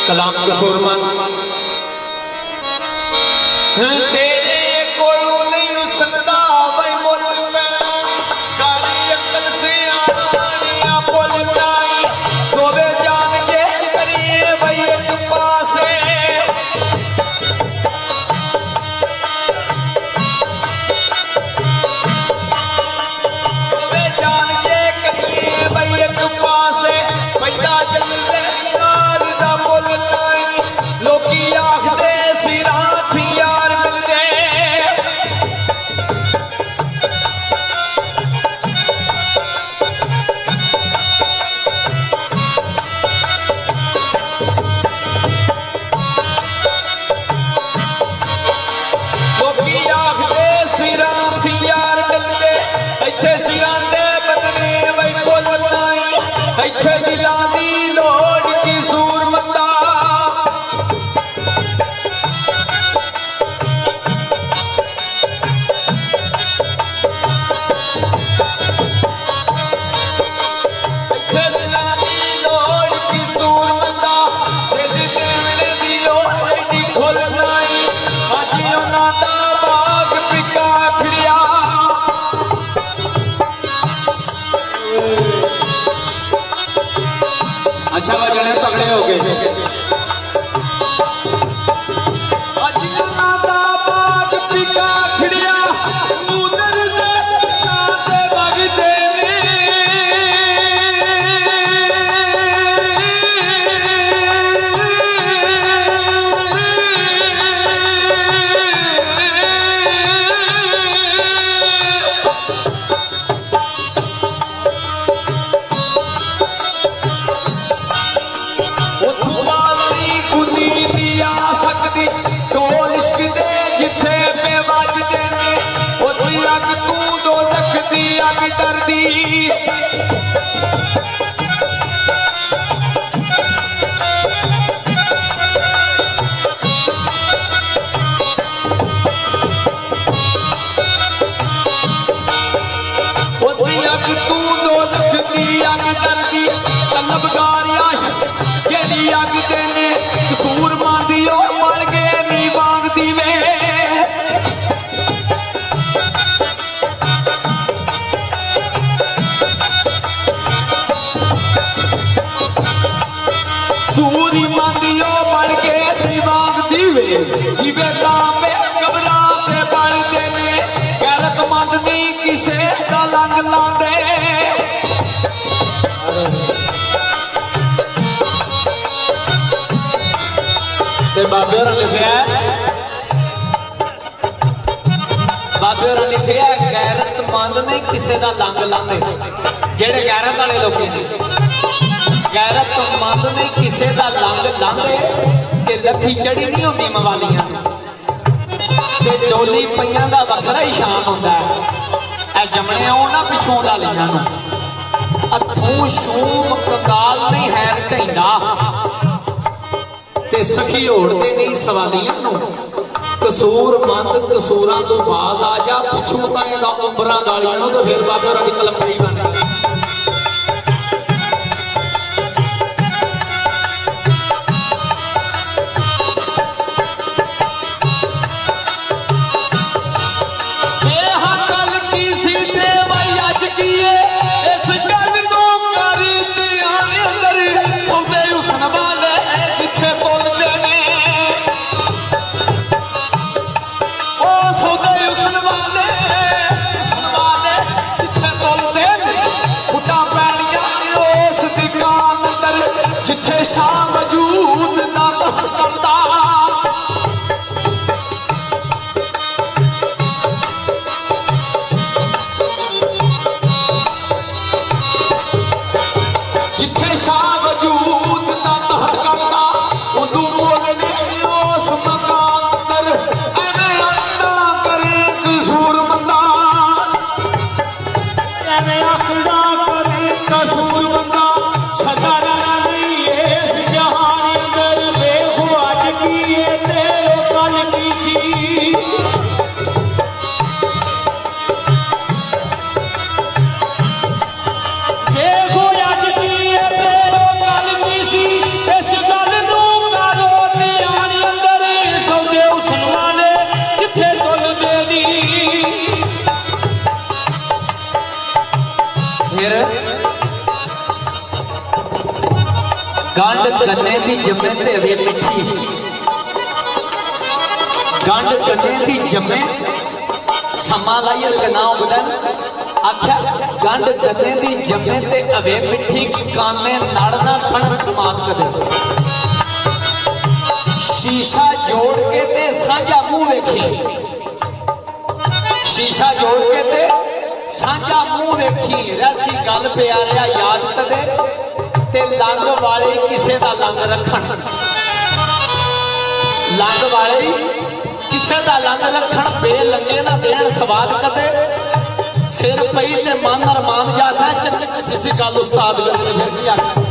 कलाम कसूरमंद तेरे कोलू नहीं सकता भाई बोल पैना कारी अक्ल से आना बोलना दोवे जान के करिए भाई एक पासे दोवे जान के करिए भाई एक पासे पैदा जलते लोकी आखदे सिरा थी यार मिलदे लोकी आखदे सिरा थी यार मिलदे इत्थे सिरा दे बदले वही बोलना इत्थे दिलां दी लोड़ की सूरमंदा अच्छा बजने तगड़े हो गए सूरी मांदियो बढ़ के दिमाग दीवे दिवे तापे घबराते बढ़ते ने गैरत मंद नहीं किसे का लंग लांदे ते बाबे होरां लिखिया गैरत मंद नहीं किसे का लंग लांदे जेड़े गैरत वाले लोग ने गैरत मंद नहीं किसे का लंग लांदे ते लखी चढ़ी नहीं होंदी मवालियां ते डोली पईयां दा वखरा ही शान होंदा है ए जमने आउण ना पिछों डालियां नूं अथों शूम ककाल नहीं है ढैंडा ते सखी होड़दे नहीं सवालियां नूं कसूर मंद कसूरां तो बाज आ जा पिछों ताएगा उंबरां गालियां नूं ते फिर बाबे होरां दी कलमड़ी बन गई जिथे शाम वजूद ना करता जिथे शाम वजूद ना करता उदू बोलने उस मकान अंदर एवें अड्डा करे कसूर बंदा एवें अड्डा करे कसूर बंदा सदा गंड गन्ने दी जमे ते वे मिठी, गंड गन्ने दी जमे समा लाइए गना उगदन आख्या गंड गन्ने दी जमे ते अवे मिठी काने नाड़ना फण कमाल कदे शीशा जोड़ के ते साझा मुंह वेखी, शीशा जोड़ के ते साझा मुंह वेखी रसी गल प्यारिया याद कदे ते लंग वाले किसे दा लंग रखण, लंग वाले किसे दा लंग रखण बेलंगे ना देण सवाद कदे सिर पई ते मन अरमान जासा चंद किसी गल उस्ताद करके फिर